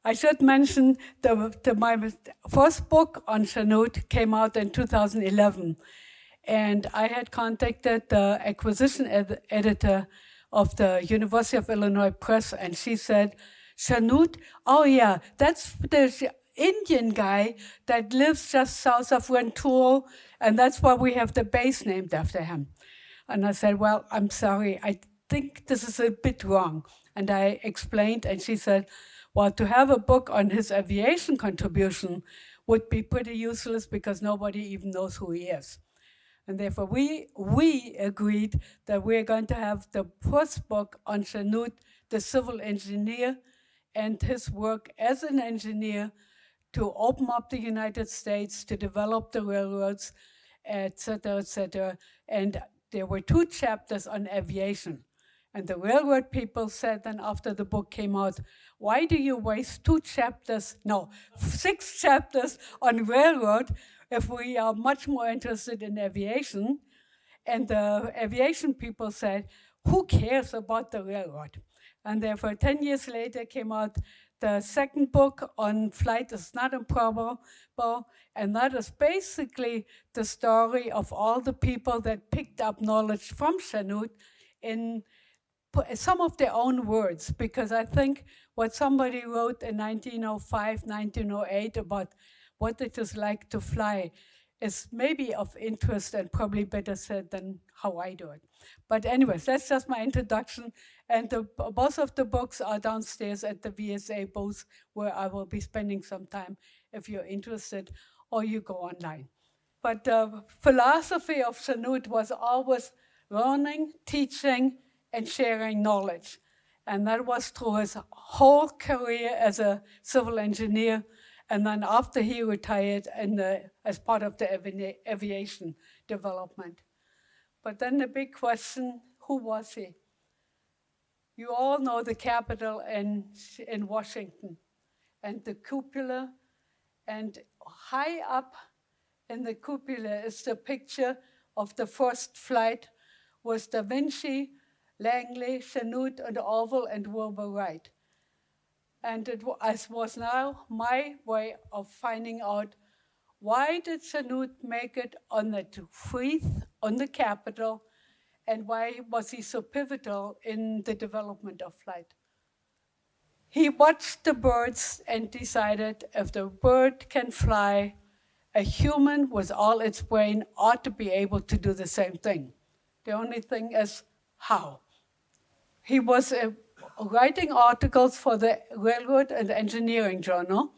I should mention my first book on Chanute came out in 2011. And I had contacted the acquisition editor of the University of Illinois Press, and she said, Chanute, oh yeah, that's the Indian guy that lives just south of Ventura, and that's why we have the base named after him. And I said, well, I'm sorry, I think this is a bit wrong. And I explained, and she said, well, to have a book on his aviation contribution would be pretty useless because nobody even knows who he is. And therefore, we agreed that we're going to have the first book on Chanute, the civil engineer, and his work as an engineer to open up the United States, to develop the railroads, et cetera, and there were 2 chapters on aviation. And the railroad people said then after the book came out, why do you waste 6 chapters on railroad if we are much more interested in aviation? And the aviation people said, who cares about the railroad? And therefore 10 years later came out the second book on Flight is Not Improbable, and that is basically the story of all the people that picked up knowledge from Chanute in some of their own words, because I think what somebody wrote in 1905, 1908 about what it is like to fly is maybe of interest and probably better said than how I do it. But anyways, that's just my introduction. And both of the books are downstairs at the VSA booth, where I will be spending some time if you're interested, or you go online. But the philosophy of Chanute was always learning, teaching, and sharing knowledge. And that was through his whole career as a civil engineer, and then after he retired as part of the aviation development. But then the big question, who was he? You all know the Capitol in Washington and the cupola, and high up in the cupola is the picture of the first flight with Da Vinci, Langley, Chanute, and Orville, and Wilbur Wright. And it was now my way of finding out, why did Chanute make it on the wreath on the Capitol, and why was he so pivotal in the development of flight? He watched the birds and decided if the bird can fly, a human with all its brain ought to be able to do the same thing. The only thing is how. He was writing articles for the Railroad and Engineering Journal,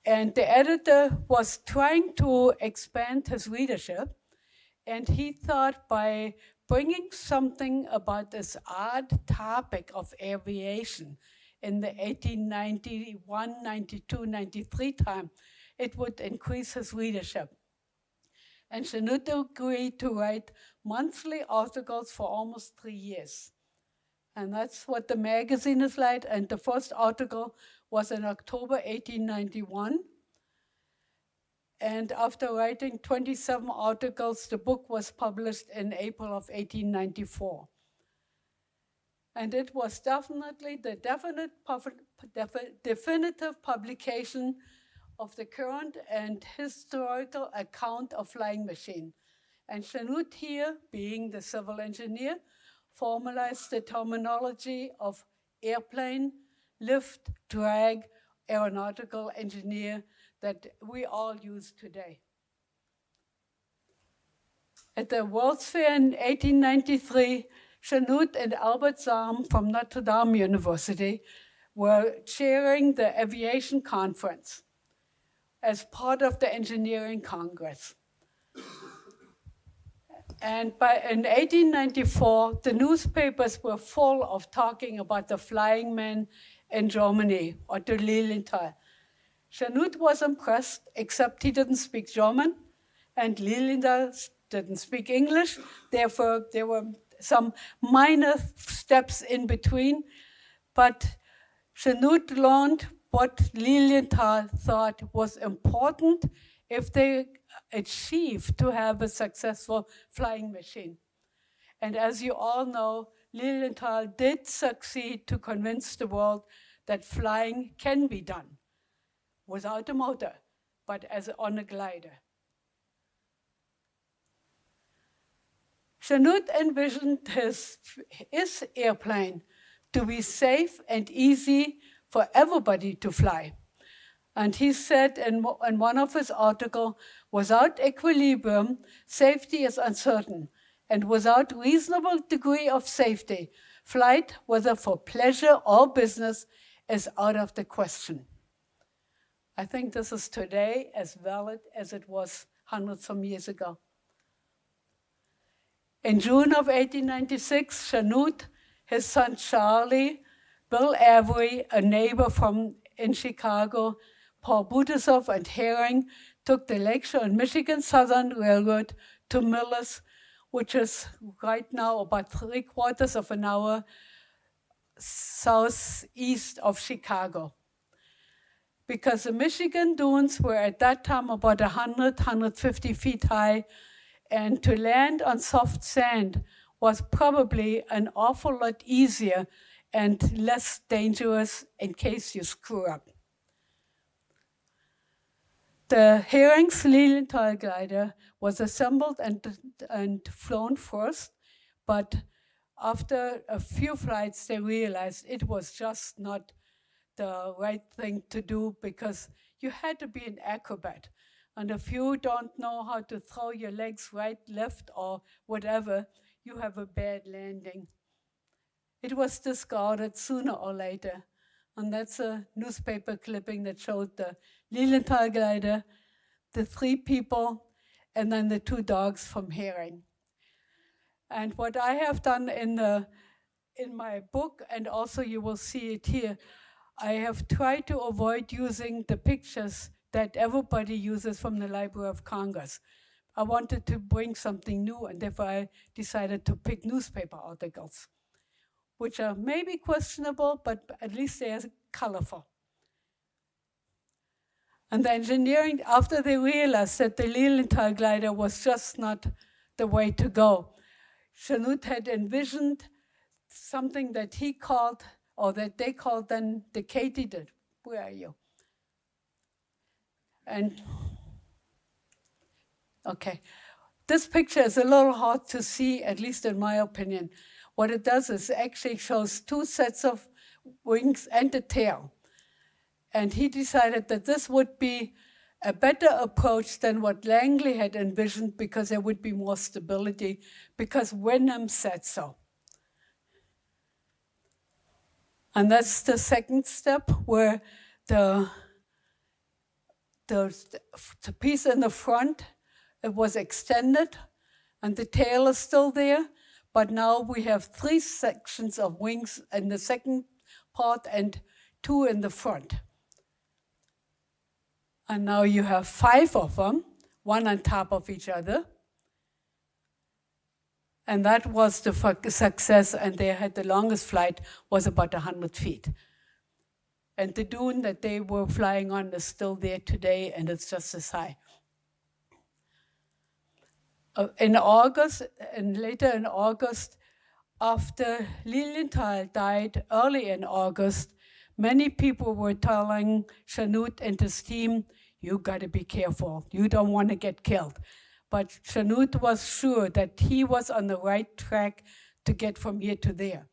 and the editor was trying to expand his readership, and he thought by bringing something about this odd topic of aviation in the 1891, 92, 93 time, it would increase his readership. And Chanute agreed to write monthly articles for almost 3 years. And that's what the magazine is like. And the first article was in October 1891. And after writing 27 articles, the book was published in April of 1894. And it was definitely the definitive publication of the current and historical account of flying machine. And Chanute here, being the civil engineer, formalized the terminology of airplane, lift, drag, aeronautical engineer that we all use today. At the World's Fair in 1893, Chanute and Albert Zahm from Notre Dame University were chairing the aviation conference as part of the Engineering Congress. And in 1894, the newspapers were full of talking about the flying man in Germany, Otto Lilienthal. Chanute was impressed, except he didn't speak German, and Lilienthal didn't speak English. Therefore, there were some minor steps in between. But Chanute learned what Lilienthal thought was important if they achieved to have a successful flying machine. And as you all know, Lilienthal did succeed to convince the world that flying can be done without a motor, but on a glider. Chanute envisioned his airplane to be safe and easy for everybody to fly. And he said in one of his articles, without equilibrium, safety is uncertain. And without reasonable degree of safety, flight, whether for pleasure or business, is out of the question. I think this is today as valid as it was hundreds of years ago. In June of 1896, Chanute, his son Charlie, Bill Avery, a neighbor in Chicago, Paul Butisov, and Herring took the Lakeshore and Michigan Southern Railroad to Millis, which is right now about 3/4 of an hour southeast of Chicago. Because the Michigan dunes were at that time about 150 feet high, and to land on soft sand was probably an awful lot easier and less dangerous in case you screw up. The Herring's Lilienthal glider was assembled and flown first, but after a few flights, they realized it was just not the right thing to do because you had to be an acrobat. And if you don't know how to throw your legs right, left, or whatever, you have a bad landing. It was discarded sooner or later. And that's a newspaper clipping that showed the Lilienthal glider, the 3 people, and then the 2 dogs from Herring. And what I have done in my book, and also you will see it here, I have tried to avoid using the pictures that everybody uses from the Library of Congress. I wanted to bring something new, and therefore I decided to pick newspaper articles, which are maybe questionable, but at least they are colorful. And the engineering, after they realized that the Lilienthal glider was just not the way to go, Chanute had envisioned something that he called, or that they called then the katydid. Where are you? And, okay. This picture is a little hard to see, at least in my opinion. What it does is it actually shows 2 sets of wings and a tail. And he decided that this would be a better approach than what Langley had envisioned because there would be more stability, because Wenham said so. And that's the second step, where the piece in the front, it was extended, and the tail is still there, but now we have 3 sections of wings in the second part and 2 in the front. And now you have 5 of them, one on top of each other. And that was the success, and they had the longest flight was about 100 feet. And the dune that they were flying on is still there today, and it's just as high. In August, and later in August, after Lilienthal died early in August, many people were telling Chanute and his team, you got to be careful. You don't want to get killed. But Chanute was sure that he was on the right track to get from here to there.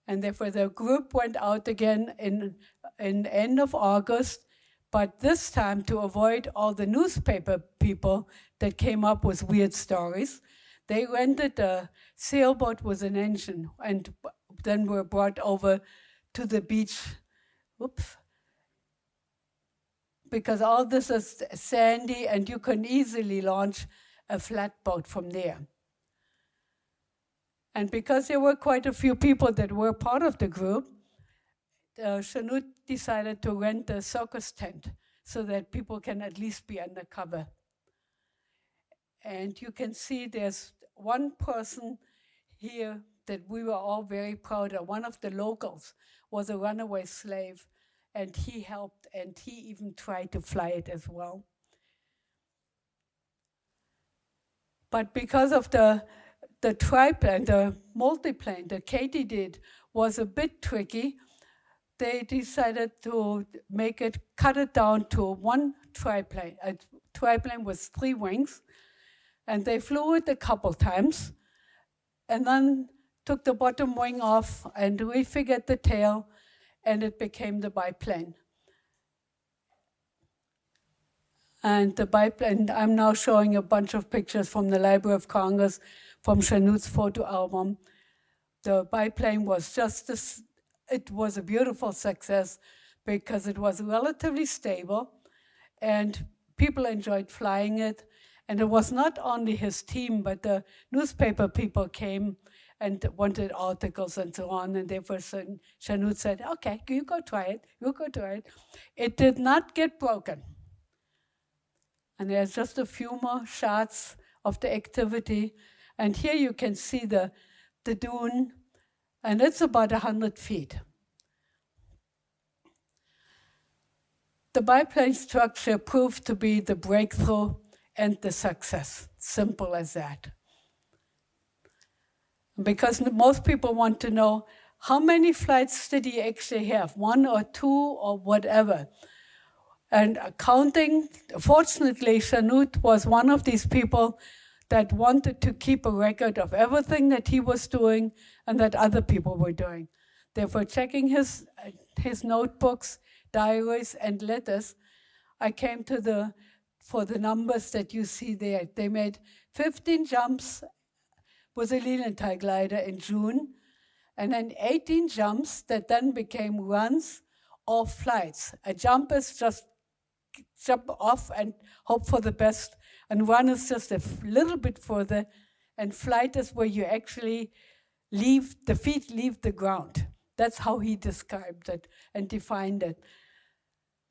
And therefore the group went out again in end of August, but this time to avoid all the newspaper people that came up with weird stories, they rented a sailboat with an engine and then were brought over to the beach. Oops. Because all this is sandy and you can easily launch a flatboat from there. And because there were quite a few people that were part of the group, Chanute decided to rent a circus tent so that people can at least be undercover. And you can see there's one person here that we were all very proud of. One of the locals was a runaway slave, and he helped, and he even tried to fly it as well. But because of the triplane, the multiplane, the katydid was a bit tricky they decided to cut it down to one triplane, a triplane with 3 wings, and they flew it a couple times, and then took the bottom wing off and refigured the tail, and it became the biplane. And the biplane, I'm now showing a bunch of pictures from the Library of Congress, from Chanute's photo album. The biplane was just this, it was a beautiful success because it was relatively stable and people enjoyed flying it. And it was not only his team, but the newspaper people came and wanted articles and so on. And therefore Chanute said, okay, you go try it, you go try it. It did not get broken. And there's just a few more shots of the activity. And here you can see the dune, and it's about 100 feet. The biplane structure proved to be the breakthrough and the success. Simple as that. Because most people want to know, how many flights did he actually have? 1 or 2 or whatever. And counting, fortunately, Chanute was one of these people that wanted to keep a record of everything that he was doing and that other people were doing. Therefore, checking his notebooks, diaries, and letters, I came to for the numbers that you see there. They made 15 jumps with a Lilienthal glider in June, and then 18 jumps that then became runs or flights. A jump is just jump off and hope for the best, and run is just a little bit further, and flight is where you actually the feet leave the ground. That's how he described it and defined it.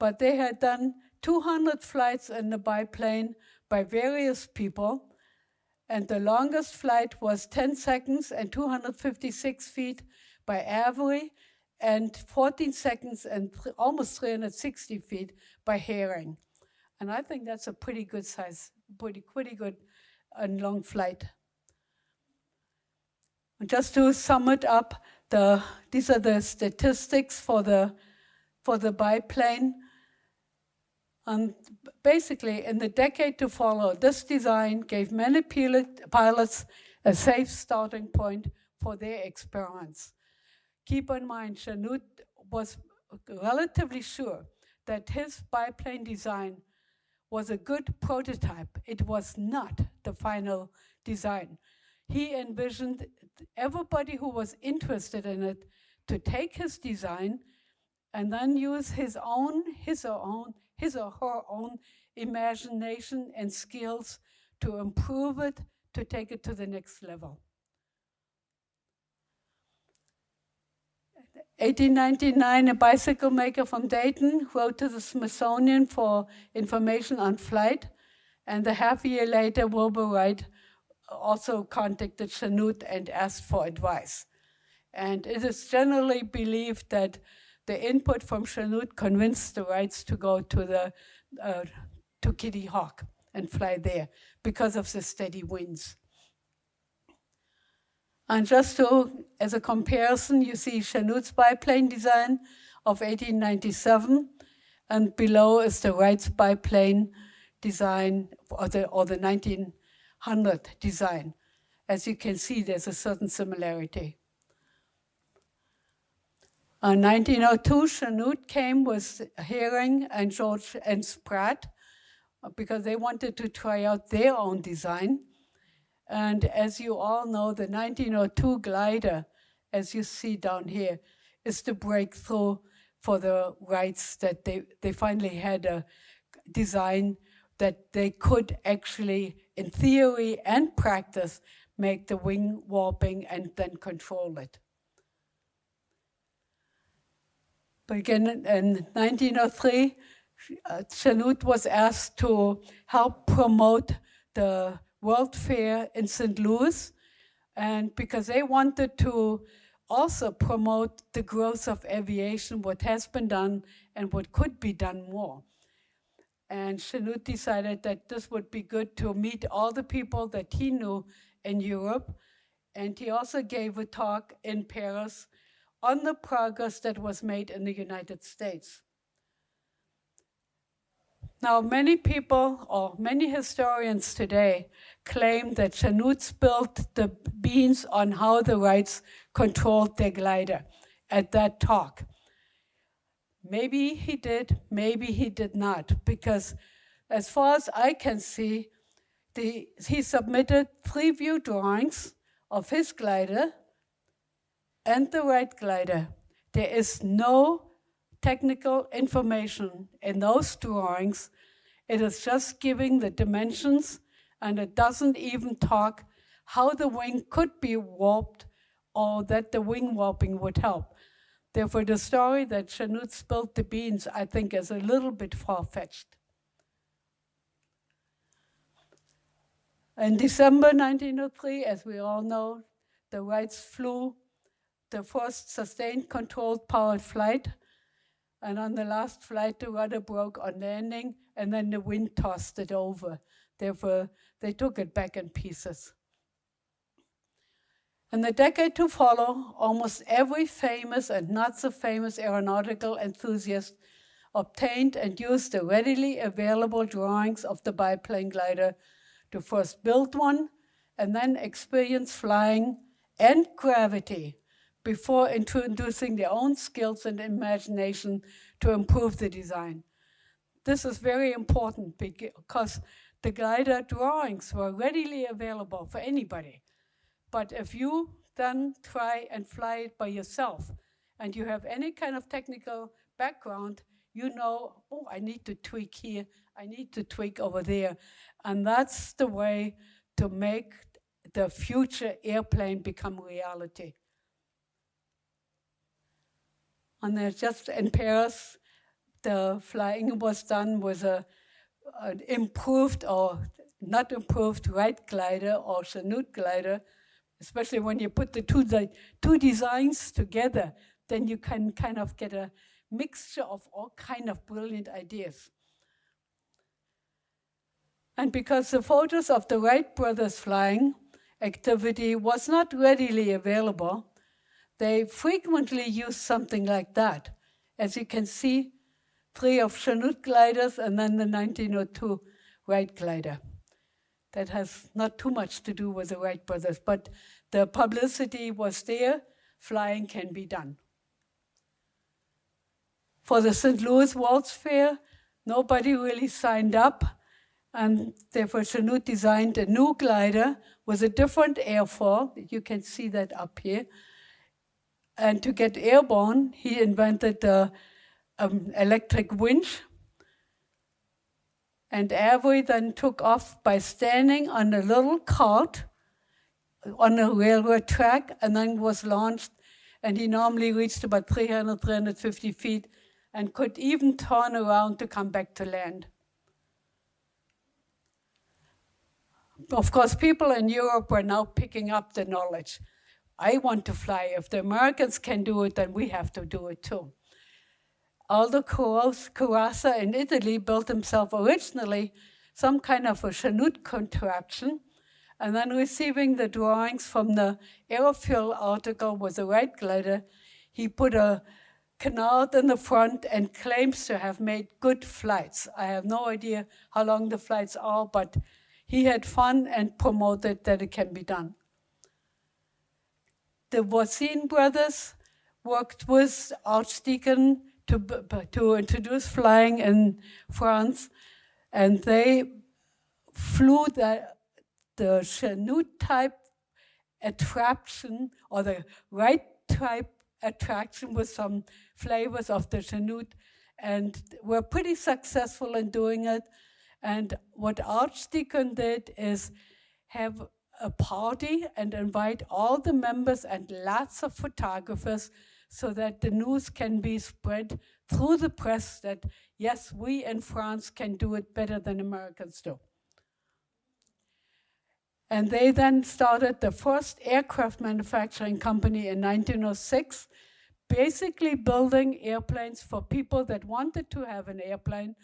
But they had done 200 flights in the biplane by various people, and the longest flight was 10 seconds and 256 feet by Avery, and 14 seconds and almost 360 feet by Herring. And I think that's a pretty good size, pretty good and long flight. And just to sum it up, these are the statistics for the biplane. And basically, in the decade to follow, this design gave many pilots a safe starting point for their experiments. Keep in mind, Chanute was relatively sure that his biplane design was a good prototype. It was not the final design. He envisioned everybody who was interested in it to take his design and then use his or her own imagination and skills to improve it, to take it to the next level. 1899, a bicycle maker from Dayton wrote to the Smithsonian for information on flight, and a half a year later, Wilbur Wright also contacted Chanute and asked for advice. And it is generally believed that the input from Chanute convinced the Wrights to go to Kitty Hawk and fly there because of the steady winds. And just as a comparison, you see Chanute's biplane design of 1897, and below is the Wright's biplane design, or the 1900 design. As you can see, there's a certain similarity. In 1902, Chanute came with Herring and George and Spratt because they wanted to try out their own design. And as you all know, the 1902 glider, as you see down here, is the breakthrough for the Wrights, that they finally had a design that they could actually, in theory and practice, make the wing warping and then control it. But again, in 1903, Chanute was asked to help promote the World Fair in St. Louis, and because they wanted to also promote the growth of aviation, what has been done and what could be done more. And Chanute decided that this would be good to meet all the people that he knew in Europe. And he also gave a talk in Paris on the progress that was made in the United States. Now, many people, or many historians today, claim that Chanute spilled the beans on how the Wrights controlled their glider at that talk. Maybe he did, maybe he did not, because as far as I can see, he submitted 3 view drawings of his glider and the Wright glider. There is no technical information in those drawings. It is just giving the dimensions, and it doesn't even talk how the wing could be warped or that the wing warping would help. Therefore, the story that Chanute spilled the beans, I think, is a little bit far-fetched. In December 1903, as we all know, the Wrights flew the first sustained controlled powered flight. And on the last flight, the rudder broke on landing, and then the wind tossed it over. Therefore, they took it back in pieces. In the decade to follow, almost every famous and not so famous aeronautical enthusiast obtained and used the readily available drawings of the biplane glider to first build one and then experience flying and gravity before introducing their own skills and imagination to improve the design. This is very important because the glider drawings were readily available for anybody. But if you then try and fly it by yourself and you have any kind of technical background, you know, oh, I need to tweak here, I need to tweak over there. And that's the way to make the future airplane become reality. And there's just in Paris, the flying was done with an improved or not improved Wright glider or Chanute glider, especially when you put the two designs together, then you can kind of get a mixture of all kind of brilliant ideas. And because the photos of the Wright brothers flying activity was not readily available, they frequently used something like that. As you can see, 3 of Chanute gliders and then the 1902 Wright glider. That has not too much to do with the Wright brothers, but the publicity was there, flying can be done. For the St. Louis World's Fair, nobody really signed up, and therefore Chanute designed a new glider with a different airfoil. You can see that up here. And to get airborne, he invented the electric winch. And Avery then took off by standing on a little cart on a railroad track, and then was launched. And he normally reached about 300, 350 feet and could even turn around to come back to land. Of course, people in Europe were now picking up the knowledge. I want to fly. If the Americans can do it, then we have to do it too. Aldo Corazza in Italy built himself originally some kind of a Chanute contraption, and then receiving the drawings from the Aerofuel article with the Wright glider, he put a canard in the front and claims to have made good flights. I have no idea how long the flights are, but he had fun and promoted that it can be done. The Voisin brothers worked with Archdeacon to introduce flying in France, and they flew the Chanute type attraction or the Wright type attraction with some flavors of the Chanute, and were pretty successful in doing it. And what Archdeacon did is have a party and invite all the members and lots of photographers so that the news can be spread through the press that, yes, we in France can do it better than Americans do. And they then started the first aircraft manufacturing company in 1906, basically building airplanes for people that wanted to have an airplane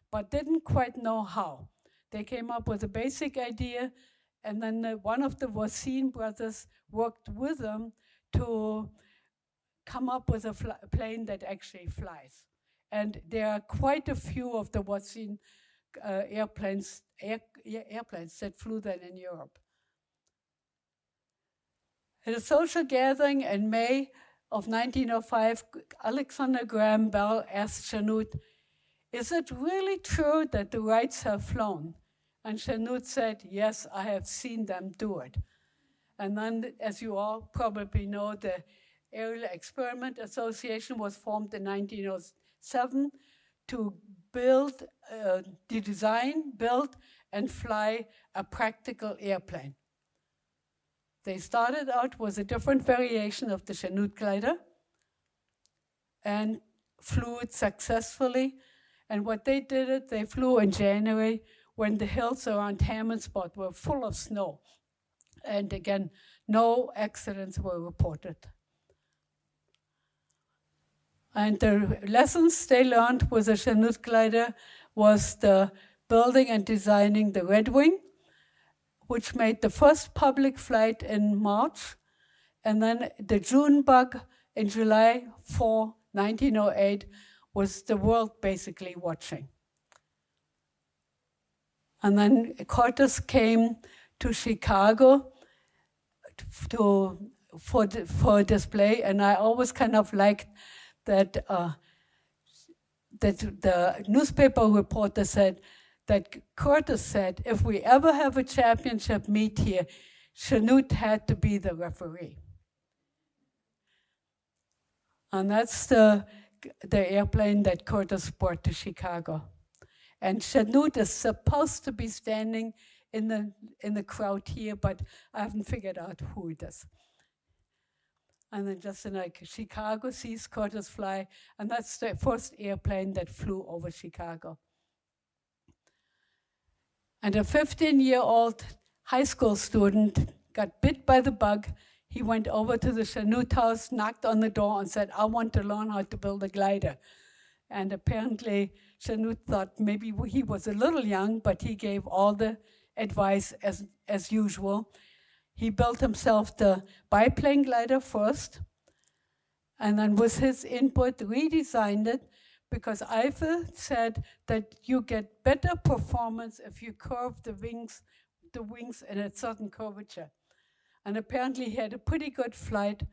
but didn't quite know how. They came up with a basic idea, and then one of the Voisin brothers worked with them to come up with a plane that actually flies. And there are quite a few of the Watson airplanes that flew then in Europe. At a social gathering in May of 1905, Alexander Graham Bell asked Chanute, "Is it really true that the Wrights have flown?" And Chanute said, "Yes, I have seen them do it." And then, as you all probably know, the Aerial Experiment Association was formed in 1907 to build, design, build, and fly a practical airplane. They started out with a different variation of the Chanute glider and flew it successfully. And what they did, they flew in January when the hills around Hammondsport were full of snow. And again, no accidents were reported. And the lessons they learned with the Chanute glider was the building and designing the Red Wing, which made the first public flight in March, and then the June bug in July 4, 1908, was the world basically watching. And then Curtiss came to Chicago for display, and I always kind of liked that the newspaper reporter said that Curtiss said, if we ever have a championship meet here, Chanute had to be the referee. And that's the airplane that Curtiss brought to Chicago. And Chanute is supposed to be standing in the crowd here, but I haven't figured out who it is. And then just in like Chicago sees Curtiss fly, and that's the first airplane that flew over Chicago. And a 15-year-old high school student got bit by the bug. He went over to the Chanute house, knocked on the door, and said, "I want to learn how to build a glider." And apparently, Chanute thought maybe he was a little young, but he gave all the advice as usual. He built himself the biplane glider first, and then with his input, redesigned it, because Eiffel said that you get better performance if you curve the wings in a certain curvature. And apparently he had a pretty good flight,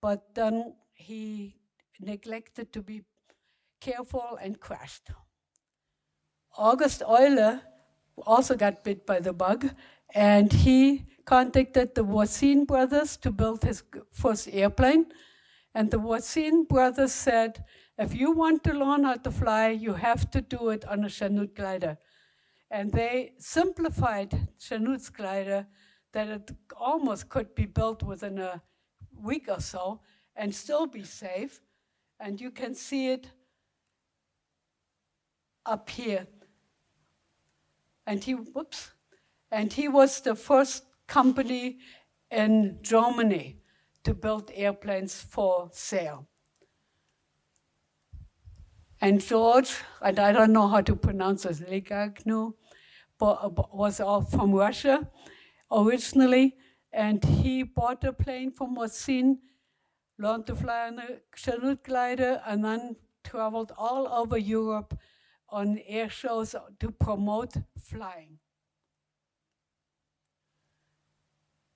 but then he neglected to be careful and crashed. August Euler also got bit by the bug, and he contacted the Voisin brothers to build his first airplane. And the Voisin brothers said, if you want to learn how to fly, you have to do it on a Chanute glider. And they simplified Chanute's glider that it almost could be built within a week or so and still be safe. And you can see it up here. And he was the first company in Germany to build airplanes for sale. And George, and I don't know how to pronounce this, Legagno, was all from Russia originally, and he bought a plane from Voisin, learned to fly on a Chanute glider, and then traveled all over Europe on air shows to promote flying.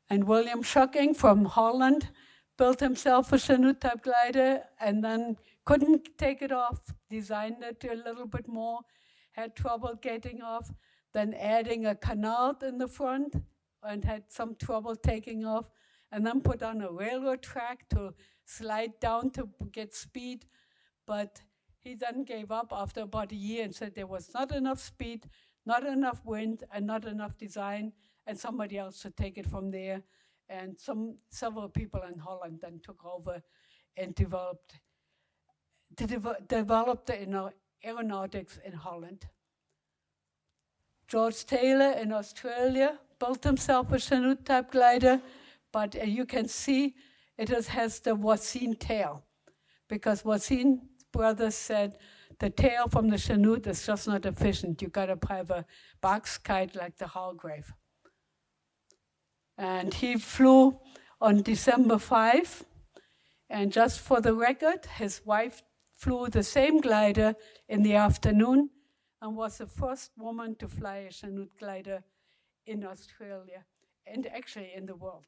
And William Schocking from Holland built himself a Chanute type glider and then couldn't take it off, designed it a little bit more, had trouble getting off, then adding a canard in the front and had some trouble taking off, and then put on a railroad track to slide down to get speed. But he then gave up after about a year and said there was not enough speed, not enough wind, and not enough design, and somebody else should take it from there. And several people in Holland then took over and developed the aeronautics in Holland. George Taylor in Australia built himself a Chanute type glider, but you can see it has the Voisin tail, because Voisin brothers said the tail from the Chanute is just not efficient. You gotta have a box kite like the Hargrave. And he flew on December 5 And just for the record, his wife flew the same glider in the afternoon and was the first woman to fly a Chanute glider in Australia and actually in the world.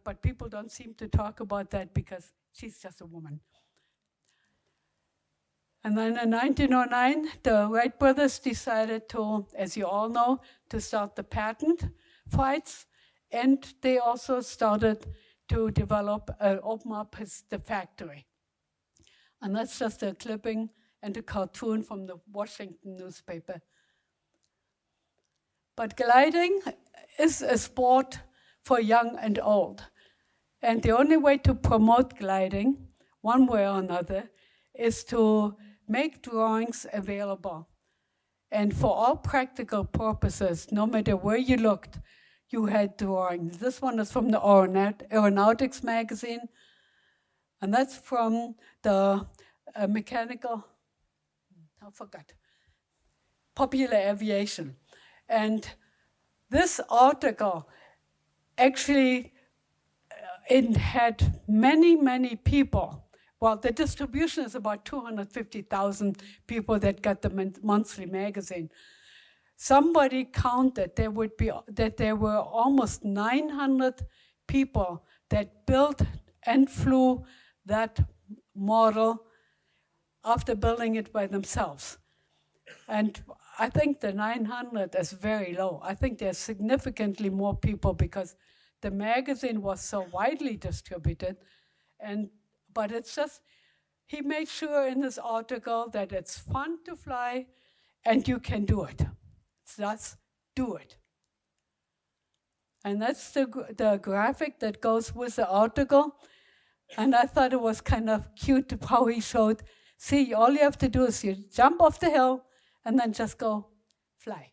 But people don't seem to talk about that because she's just a woman. And then in 1909, the Wright brothers decided to, as you all know, to start the patent fights. And they also started to develop, open up the factory. And that's just a clipping and a cartoon from the Washington newspaper. But gliding is a sport for young and old. And the only way to promote gliding, one way or another, is to make drawings available. And for all practical purposes, no matter where you looked, you had drawings. This one is from the Aeronautics magazine, and that's from the Popular Aviation. And this article actually it had many, many people. Well, the distribution is about 250,000 people that got the monthly magazine. Somebody counted that there were almost 900 people that built and flew that model after building it by themselves. And I think the 900 is very low. I think there's significantly more people because the magazine was so widely distributed. But it's just, he made sure in this article that it's fun to fly and you can do it. Just do it. And that's the graphic that goes with the article. And I thought it was kind of cute how he showed, see, all you have to do is you jump off the hill and then just go fly.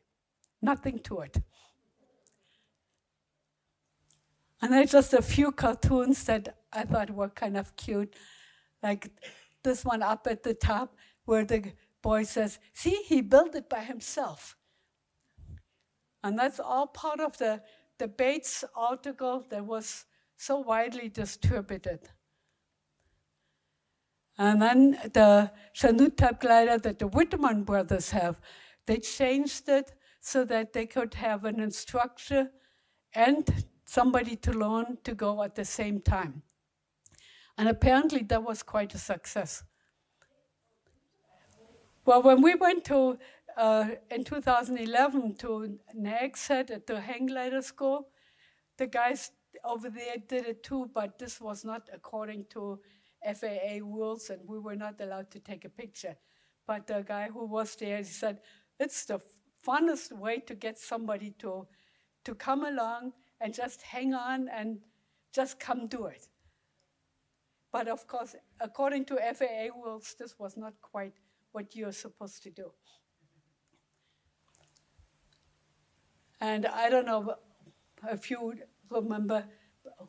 Nothing to it. And there's just a few cartoons that I thought were kind of cute, like this one up at the top where the boy says, see, he built it by himself. And that's all part of the Bates article that was so widely distributed. And then the Chanute type glider that the Whitman brothers have, they changed it so that they could have an instructor and somebody to learn to go at the same time. And apparently that was quite a success. Well, when we went to, in 2011 to NAGSET at the hang glider school, the guys over there did it too, but this was not according to FAA rules and we were not allowed to take a picture. But the guy who was there, he said, it's the funnest way to get somebody to come along and just hang on and just come do it. But of course, according to FAA rules, this was not quite what you're supposed to do. And I don't know if you remember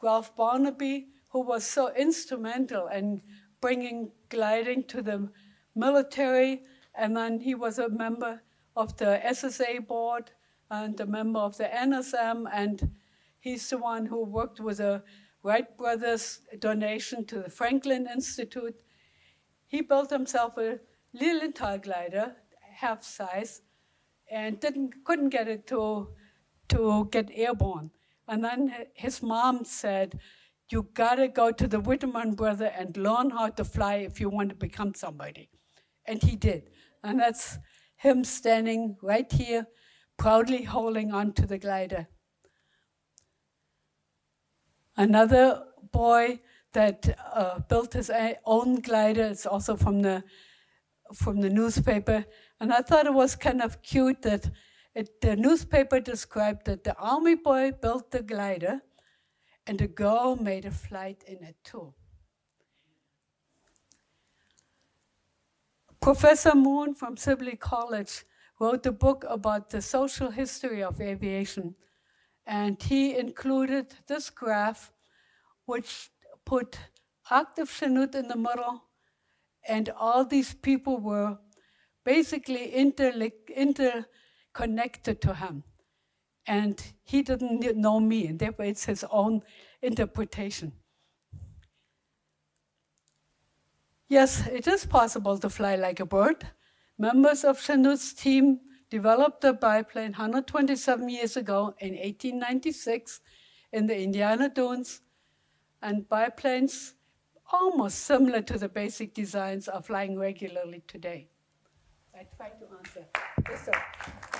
Ralph Barnaby, who was so instrumental in bringing gliding to the military, and then he was a member of the SSA board and a member of the NSM, and he's the one who worked with the Wright brothers' donation to the Franklin Institute. He built himself a Lilienthal glider, half size, and couldn't get it to get airborne. And then his mom said, you gotta go to the Whitman brother and learn how to fly if you want to become somebody. And he did. And that's him standing right here, proudly holding on to the glider. Another boy that built his own glider, it's also from the newspaper. And I thought it was kind of cute that the newspaper described that the army boy built the glider and the girl made a flight in it too. Professor Moon from Sibley College wrote a book about the social history of aviation. And he included this graph, which put Octave Chanute in the middle, and all these people were basically interconnected to him. And he didn't know me, and therefore it's his own interpretation. Yes, it is possible to fly like a bird. Members of Chanute's team developed a biplane 127 years ago in 1896 in the Indiana Dunes, and biplanes almost similar to the basic designs are flying regularly today. I tried to answer. Yes, sir.